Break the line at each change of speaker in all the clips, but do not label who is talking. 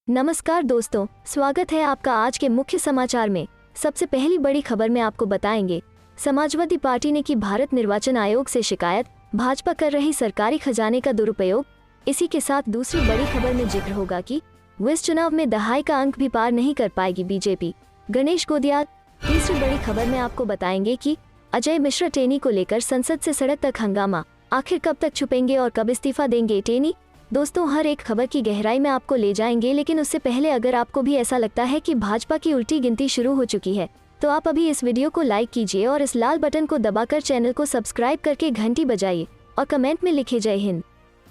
नमस्कार दोस्तों, स्वागत है आपका आज के मुख्य समाचार में। सबसे पहली बड़ी खबर में आपको बताएंगे, समाजवादी पार्टी ने की भारत निर्वाचन आयोग से शिकायत, भाजपा कर रही सरकारी खजाने का दुरुपयोग। इसी के साथ दूसरी बड़ी खबर में जिक्र होगा कि विस चुनाव में दहाई का अंक भी पार नहीं कर पाएगी बीजेपी, गणेश गोदियाल। तीसरी बड़ी खबर में आपको बताएंगे कि अजय मिश्रा टेनी को लेकर संसद से सड़क तक हंगामा, आखिर कब तक छुपेंगे और कब इस्तीफा देंगे टेनी। दोस्तों, हर एक खबर की गहराई में आपको ले जाएंगे, लेकिन उससे पहले अगर आपको भी ऐसा लगता है कि भाजपा की उल्टी गिनती शुरू हो चुकी है तो आप अभी इस वीडियो को लाइक कीजिए और इस लाल बटन को दबाकर चैनल को सब्सक्राइब करके घंटी बजाइए और कमेंट में लिखे जय हिंद।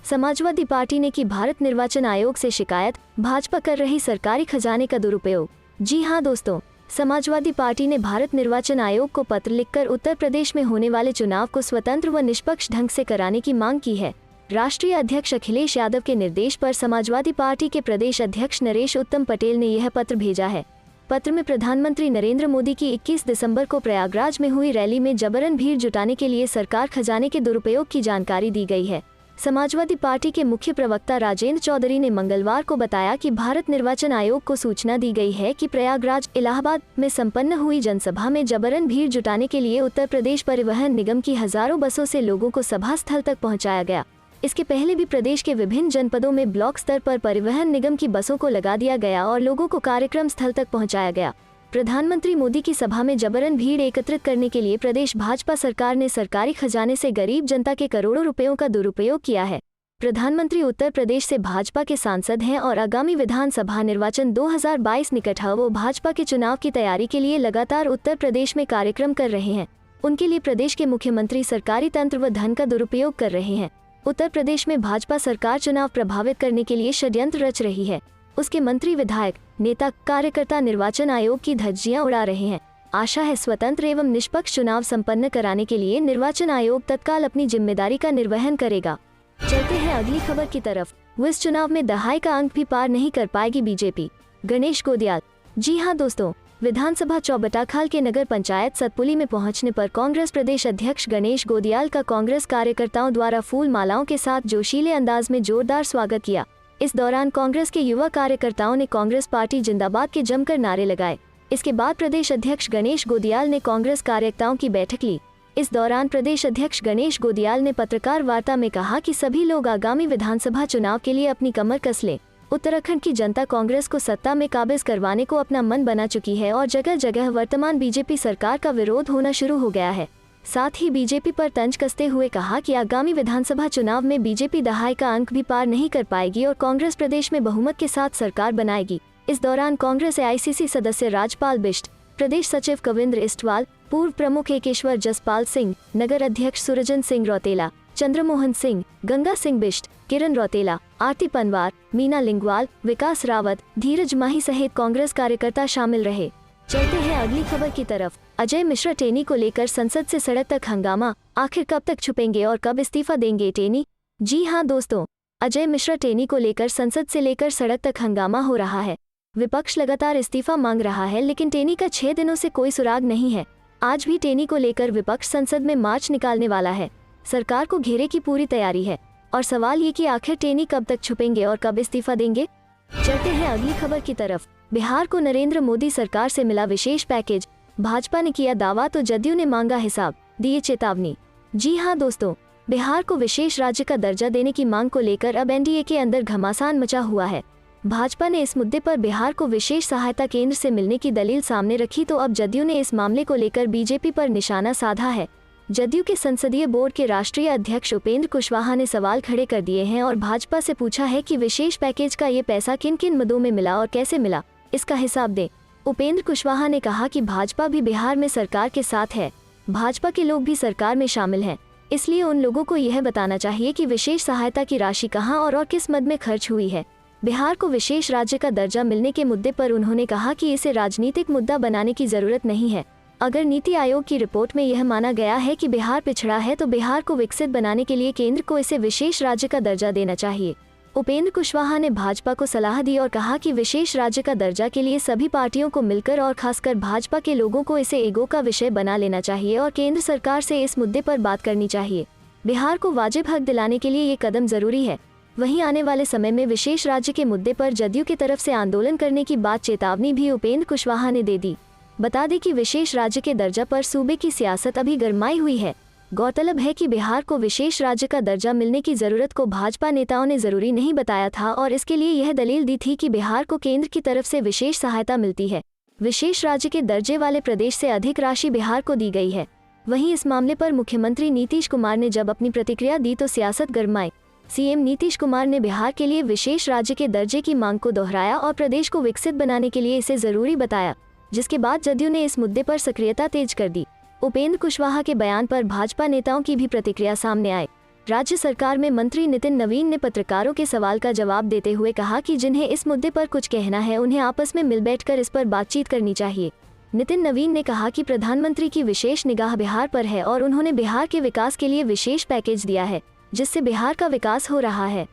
समाजवादी पार्टी ने की भारत निर्वाचन आयोग से शिकायत, भाजपा कर रही सरकारी खजाने का दुरुपयोग। जी हाँ दोस्तों, समाजवादी पार्टी ने भारत निर्वाचन आयोग को पत्र लिखकर उत्तर प्रदेश में होने वाले चुनाव को स्वतंत्र व निष्पक्ष ढंग से कराने की मांग की है। राष्ट्रीय अध्यक्ष अखिलेश यादव के निर्देश पर समाजवादी पार्टी के प्रदेश अध्यक्ष नरेश उत्तम पटेल ने यह पत्र भेजा है। पत्र में प्रधानमंत्री नरेंद्र मोदी की 21 दिसंबर को प्रयागराज में हुई रैली में जबरन भीड़ जुटाने के लिए सरकार खजाने के दुरुपयोग की जानकारी दी गई है। समाजवादी पार्टी के मुख्य प्रवक्ता राजेंद्र चौधरी ने मंगलवार को बताया कि भारत निर्वाचन आयोग को सूचना दी गई है कि प्रयागराज, इलाहाबाद में संपन्न हुई जनसभा में जबरन भीड़ जुटाने के लिए उत्तर प्रदेश परिवहन निगम की हजारों बसों से लोगों को सभा स्थल तक पहुंचाया गया। इसके पहले भी प्रदेश के विभिन्न जनपदों में ब्लॉक स्तर पर परिवहन निगम की बसों को लगा दिया गया और लोगों को कार्यक्रम स्थल तक पहुंचाया गया। प्रधानमंत्री मोदी की सभा में जबरन भीड़ एकत्रित करने के लिए प्रदेश भाजपा सरकार ने सरकारी खजाने से गरीब जनता के करोड़ों रुपयों का दुरुपयोग किया है। प्रधानमंत्री उत्तर प्रदेश से भाजपा के सांसद हैं और आगामी विधानसभा निर्वाचन 2022 निकट है। वो भाजपा के चुनाव की तैयारी के लिए लगातार उत्तर प्रदेश में कार्यक्रम कर रहे हैं। उनके लिए प्रदेश के मुख्यमंत्री सरकारी तंत्र व धन का दुरुपयोग कर रहे हैं। उत्तर प्रदेश में भाजपा सरकार चुनाव प्रभावित करने के लिए षड्यंत्र रच रही है। उसके मंत्री, विधायक, नेता, कार्यकर्ता निर्वाचन आयोग की धज्जियां उड़ा रहे हैं। आशा है स्वतंत्र एवं निष्पक्ष चुनाव संपन्न कराने के लिए निर्वाचन आयोग तत्काल अपनी जिम्मेदारी का निर्वहन करेगा। चलते हैं अगली खबर की तरफ। विस चुनाव में दहाई का अंक भी पार नहीं कर पाएगी बीजेपी, गणेश गोदियाल। जी हाँ दोस्तों, विधानसभा चौबटाखाल के नगर पंचायत सतपुली में पहुंचने पर कांग्रेस प्रदेश अध्यक्ष गणेश गोदियाल का कांग्रेस कार्यकर्ताओं द्वारा फूल मालाओं के साथ जोशीले अंदाज में जोरदार स्वागत किया। इस दौरान कांग्रेस के युवा कार्यकर्ताओं ने कांग्रेस पार्टी जिंदाबाद के जमकर नारे लगाए। इसके बाद प्रदेश अध्यक्ष गणेश गोदियाल ने कांग्रेस कार्यकर्ताओं की बैठक ली। इस दौरान प्रदेश अध्यक्ष गणेश गोदियाल ने पत्रकार वार्ता में कहा कि सभी लोग आगामी विधानसभा चुनाव के लिए अपनी कमर कस लें। उत्तराखंड की जनता कांग्रेस को सत्ता में काबिज करवाने को अपना मन बना चुकी है और जगह जगह वर्तमान बीजेपी सरकार का विरोध होना शुरू हो गया है। साथ ही बीजेपी पर तंज कसते हुए कहा कि आगामी विधानसभा चुनाव में बीजेपी दहाई का अंक भी पार नहीं कर पाएगी और कांग्रेस प्रदेश में बहुमत के साथ सरकार बनाएगी। इस दौरान कांग्रेस एआईसीसी सदस्य राजपाल बिष्ट, प्रदेश सचिव कविंद्र इस्टवाल, पूर्व प्रमुख एकेश्वर जसपाल सिंह, नगर अध्यक्ष सुरजन सिंह रौतेला, चंद्रमोहन सिंह, गंगा सिंह बिष्ट, किरण रौतेला, आरती पनवार, मीना लिंगवाल, विकास रावत, धीरज माही सहित कांग्रेस कार्यकर्ता शामिल रहे। चलते हैं अगली खबर की तरफ। अजय मिश्रा टेनी को लेकर संसद से सड़क तक हंगामा, आखिर कब तक छुपेंगे और कब इस्तीफा देंगे टेनी। जी हाँ दोस्तों, अजय मिश्रा टेनी को लेकर संसद से लेकर सड़क तक हंगामा हो रहा है। विपक्ष लगातार इस्तीफा मांग रहा है, लेकिन टेनी का 6 दिनों से कोई सुराग नहीं है। आज भी टेनी को लेकर विपक्ष संसद में मार्च निकालने वाला है। सरकार को घेरे की पूरी तैयारी है और सवाल ये कि आखिर टेनी कब तक छुपेंगे और कब इस्तीफा देंगे। चलते हैं अगली खबर की तरफ। बिहार को नरेंद्र मोदी सरकार से मिला विशेष पैकेज, भाजपा ने किया दावा तो जदयू ने मांगा हिसाब, दिए चेतावनी। जी हाँ दोस्तों, बिहार को विशेष राज्य का दर्जा देने की मांग को लेकर अब एनडीए के अंदर घमासान मचा हुआ है। भाजपा ने इस मुद्दे पर बिहार को विशेष सहायता केंद्र से मिलने की दलील सामने रखी तो अब जदयू ने इस मामले को लेकर बीजेपी पर निशाना साधा है। जदयू के संसदीय बोर्ड के राष्ट्रीय अध्यक्ष उपेंद्र कुशवाहा ने सवाल खड़े कर दिए हैं और भाजपा से पूछा है कि विशेष पैकेज का ये पैसा किन किन मदों में मिला और कैसे मिला, इसका हिसाब दें। उपेंद्र कुशवाहा ने कहा कि भाजपा भी बिहार में सरकार के साथ है, भाजपा के लोग भी सरकार में शामिल हैं, इसलिए उन लोगों को यह बताना चाहिए कि विशेष सहायता की राशि कहाँ और किस मद में खर्च हुई है। बिहार को विशेष राज्य का दर्जा मिलने के मुद्दे पर उन्होंने कहा कि इसे राजनीतिक मुद्दा बनाने की जरूरत नहीं है। अगर नीति आयोग की रिपोर्ट में यह माना गया है कि बिहार पिछड़ा है तो बिहार को विकसित बनाने के लिए केंद्र को इसे विशेष राज्य का दर्जा देना चाहिए। उपेंद्र कुशवाहा ने भाजपा को सलाह दी और कहा कि विशेष राज्य का दर्जा के लिए सभी पार्टियों को मिलकर और खासकर भाजपा के लोगों को इसे ईगो का विषय बना लेना चाहिए और केंद्र सरकार से इस मुद्दे पर बात करनी चाहिए। बिहार को वाजिब हक दिलाने के लिए ये कदम जरूरी है। वहीं आने वाले समय में विशेष राज्य के मुद्दे पर जदयू की तरफ से आंदोलन करने की बात चेतावनी भी उपेंद्र कुशवाहा ने दे दी। बता दें कि विशेष राज्य के दर्जा पर सूबे की सियासत अभी गरमाई हुई है। गौरतलब है कि बिहार को विशेष राज्य का दर्जा मिलने की जरूरत को भाजपा नेताओं ने जरूरी नहीं बताया था और इसके लिए यह दलील दी थी कि बिहार को केंद्र की तरफ से विशेष सहायता मिलती है। विशेष राज्य के दर्जे वाले प्रदेश से अधिक राशि बिहार को दी गई है। वहीं इस मामले पर मुख्यमंत्री नीतीश कुमार ने जब अपनी प्रतिक्रिया दी तो सियासत गरमाई। सीएम नीतीश कुमार ने बिहार के लिए विशेष राज्य के दर्जे की मांग को दोहराया और प्रदेश को विकसित बनाने के लिए इसे जरूरी बताया, जिसके बाद जदयू ने इस मुद्दे पर सक्रियता तेज कर दी। उपेंद्र कुशवाहा के बयान पर भाजपा नेताओं की भी प्रतिक्रिया सामने आई। राज्य सरकार में मंत्री नितिन नवीन ने पत्रकारों के सवाल का जवाब देते हुए कहा कि जिन्हें इस मुद्दे पर कुछ कहना है उन्हें आपस में मिल बैठकर इस पर बातचीत करनी चाहिए। नितिन नवीन ने कहा कि प्रधानमंत्री की विशेष निगाह बिहार पर है और उन्होंने बिहार के विकास के लिए विशेष पैकेज दिया है, जिससे बिहार का विकास हो रहा है।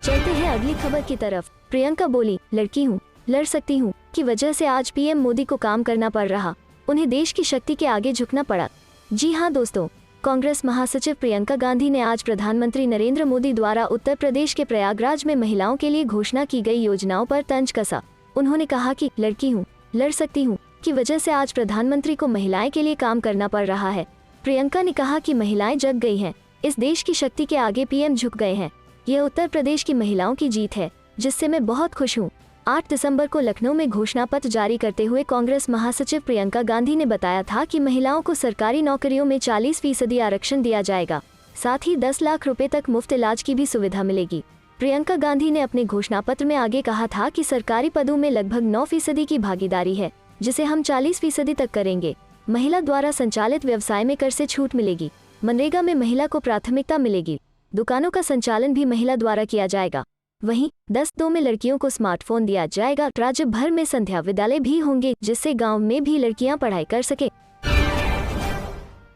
चलते हैं अगली खबर की तरफ। प्रियंका बोली, लड़की हूँ, लड़ सकती हूँ की वजह से आज पीएम मोदी को काम करना पड़ रहा, उन्हें देश की शक्ति के आगे झुकना पड़ा। जी हाँ दोस्तों, कांग्रेस महासचिव प्रियंका गांधी ने आज प्रधानमंत्री नरेंद्र मोदी द्वारा उत्तर प्रदेश के प्रयागराज में महिलाओं के लिए घोषणा की गई योजनाओं पर तंज कसा। उन्होंने कहा कि लड़की हूँ, लड़ सकती हूँ की वजह से आज प्रधानमंत्री को महिलाएं के लिए काम करना पड़ रहा है। प्रियंका ने कहा कि महिलाएं जग गई हैं, इस देश की शक्ति के आगे पीएम झुक गए हैं। यह उत्तर प्रदेश की महिलाओं की जीत है, जिससे मैं बहुत खुश हूँ। 8 दिसंबर को लखनऊ में घोषणा पत्र जारी करते हुए कांग्रेस महासचिव प्रियंका गांधी ने बताया था कि महिलाओं को सरकारी नौकरियों में 40% आरक्षण दिया जाएगा, साथ ही 10 लाख रुपए तक मुफ्त इलाज की भी सुविधा मिलेगी। प्रियंका गांधी ने अपने घोषणा पत्र में आगे कहा था कि सरकारी पदों में लगभग 9% की भागीदारी है, जिसे हम 40% तक करेंगे। महिला द्वारा संचालित व्यवसाय में कर से छूट मिलेगी। मनरेगा में महिला को प्राथमिकता मिलेगी। दुकानों का संचालन भी महिला द्वारा किया जाएगा। वहीं 10-2 में लड़कियों को स्मार्टफोन दिया जाएगा। राज्य भर में संध्या विद्यालय भी होंगे, जिससे गांव में भी लड़कियां पढ़ाई कर सके।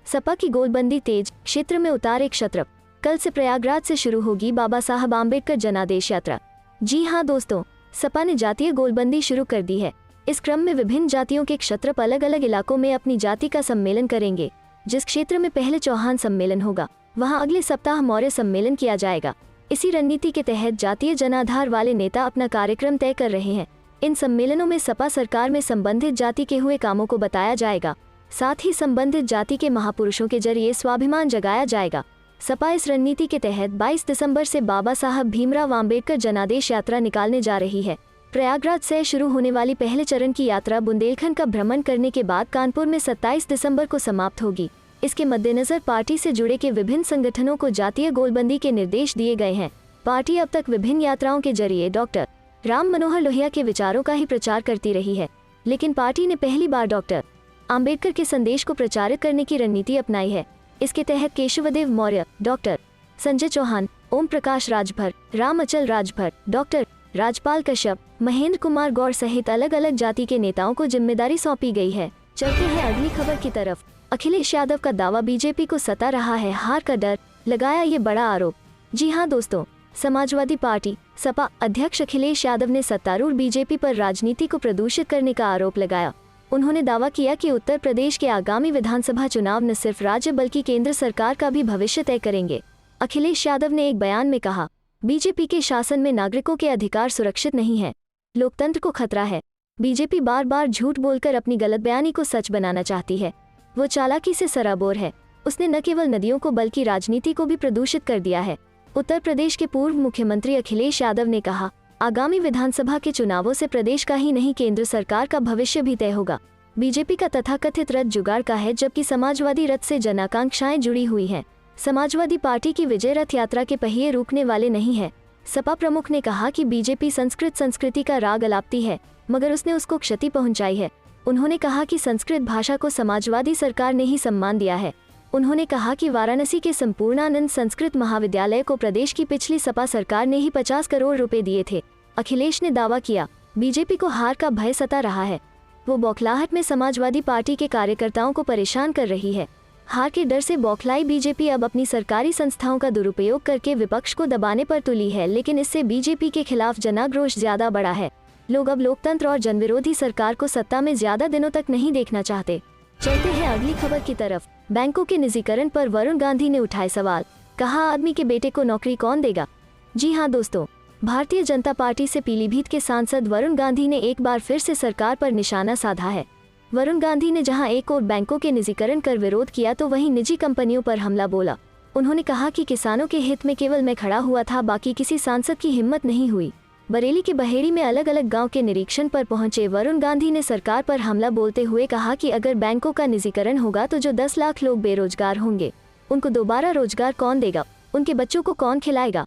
सपा की गोलबंदी तेज, क्षेत्र में उतारे क्षत्रप। कल से प्रयागराज से शुरू होगी बाबा साहब आम्बेडकर जनादेश यात्रा। जी हां दोस्तों, सपा ने जातीय गोलबंदी शुरू कर दी है। इस क्रम में विभिन्न जातियों के क्षत्रप अलग अलग इलाकों में अपनी जाति का सम्मेलन करेंगे। जिस क्षेत्र में पहले चौहान सम्मेलन होगा, वहां अगले सप्ताह मौर्य सम्मेलन किया जाएगा। इसी रणनीति के तहत जातीय जनाधार वाले नेता अपना कार्यक्रम तय कर रहे हैं। इन सम्मेलनों में सपा सरकार में संबंधित जाति के हुए कामों को बताया जाएगा, साथ ही संबंधित जाति के महापुरुषों के जरिए स्वाभिमान जगाया जाएगा। सपा इस रणनीति के तहत 22 दिसंबर से बाबा साहब भीमराव आम्बेडकर जनादेश यात्रा निकालने जा रही है। प्रयागराज से शुरू होने वाली पहले चरण की यात्रा बुंदेलखंड का भ्रमण करने के बाद कानपुर में 27 दिसंबर को समाप्त होगी। इसके मद्देनजर पार्टी से जुड़े के विभिन्न संगठनों को जातीय गोलबंदी के निर्देश दिए गए हैं। पार्टी अब तक विभिन्न यात्राओं के जरिए डॉक्टर राम मनोहर लोहिया के विचारों का ही प्रचार करती रही है, लेकिन पार्टी ने पहली बार डॉक्टर आम्बेडकर के संदेश को प्रचारित करने की रणनीति अपनाई है। इसके तहत केशवदेव मौर्य, डॉक्टर संजय चौहान, ओम प्रकाश राजभर, राम अचल राजभर, डॉक्टर राजपाल कश्यप, महेंद्र कुमार गौड़ सहित अलग अलग जाति के नेताओं को जिम्मेदारी सौंपी गई है। चलते हैं अगली खबर की तरफ। अखिलेश यादव का दावा, बीजेपी को सता रहा है हार का डर, लगाया ये बड़ा आरोप। जी हां दोस्तों, समाजवादी पार्टी सपा अध्यक्ष अखिलेश यादव ने सत्तारूढ़ बीजेपी पर राजनीति को प्रदूषित करने का आरोप लगाया। उन्होंने दावा किया कि उत्तर प्रदेश के आगामी विधानसभा चुनाव न सिर्फ राज्य बल्कि केंद्र सरकार का भी भविष्य तय करेंगे। अखिलेश यादव ने एक बयान में कहा, बीजेपी के शासन में नागरिकों के अधिकार सुरक्षित नहीं है, लोकतंत्र को खतरा है। बीजेपी बार बार झूठ बोलकर अपनी गलत बयानी को सच बनाना चाहती है। वो चालाकी से सराबोर है। उसने न केवल नदियों को बल्कि राजनीति को भी प्रदूषित कर दिया है। उत्तर प्रदेश के पूर्व मुख्यमंत्री अखिलेश यादव ने कहा, आगामी विधानसभा के चुनावों से प्रदेश का ही नहीं केंद्र सरकार का भविष्य भी तय होगा। बीजेपी का तथाकथित रथ जुगाड़ का है, जबकि समाजवादी रथ से जनाकांक्षाएं जुड़ी हुई हैं। समाजवादी पार्टी की विजय रथ यात्रा के पहिए रुकने वाले नहीं है। सपा प्रमुख ने कहा कि बीजेपी संस्कृत संस्कृति का राग अलापती है, मगर उसने उसको क्षति पहुंचाई है। उन्होंने कहा कि संस्कृत भाषा को समाजवादी सरकार ने ही सम्मान दिया है। उन्होंने कहा कि वाराणसी के संपूर्णानंद संस्कृत महाविद्यालय को प्रदेश की पिछली सपा सरकार ने ही 50 करोड़ रुपए दिए थे। अखिलेश ने दावा किया, बीजेपी को हार का भय सता रहा है। वो बौखलाहट में समाजवादी पार्टी के कार्यकर्ताओं को परेशान कर रही है। हार के डर से बौखलाई बीजेपी अब अपनी सरकारी संस्थाओं का दुरुपयोग करके विपक्ष को दबाने पर तुली है, लेकिन इससे बीजेपी के खिलाफ जनाक्रोश ज्यादा बढ़ा है। लोग अब लोकतंत्र और जनविरोधी सरकार को सत्ता में ज्यादा दिनों तक नहीं देखना चाहते। चलते हैं अगली खबर की तरफ। बैंकों के निजीकरण पर वरुण गांधी ने उठाए सवाल, कहा आदमी के बेटे को नौकरी कौन देगा। जी हाँ दोस्तों, भारतीय जनता पार्टी से पीलीभीत के सांसद वरुण गांधी ने एक बार फिर से सरकार पर निशाना साधा है। वरुण गांधी ने जहां एक और बैंकों के निजीकरण कर विरोध किया तो वहीं निजी कंपनियों पर हमला बोला। उन्होंने कहा कि किसानों के हित में केवल मैं खड़ा हुआ था, बाकी किसी सांसद की हिम्मत नहीं हुई। बरेली के बहेड़ी में अलग अलग गांव के निरीक्षण पर पहुंचे वरुण गांधी ने सरकार पर हमला बोलते हुए कहा कि अगर बैंकों का निजीकरण होगा तो जो 10 लाख लोग बेरोजगार होंगे उनको दोबारा रोजगार कौन देगा, उनके बच्चों को कौन खिलाएगा।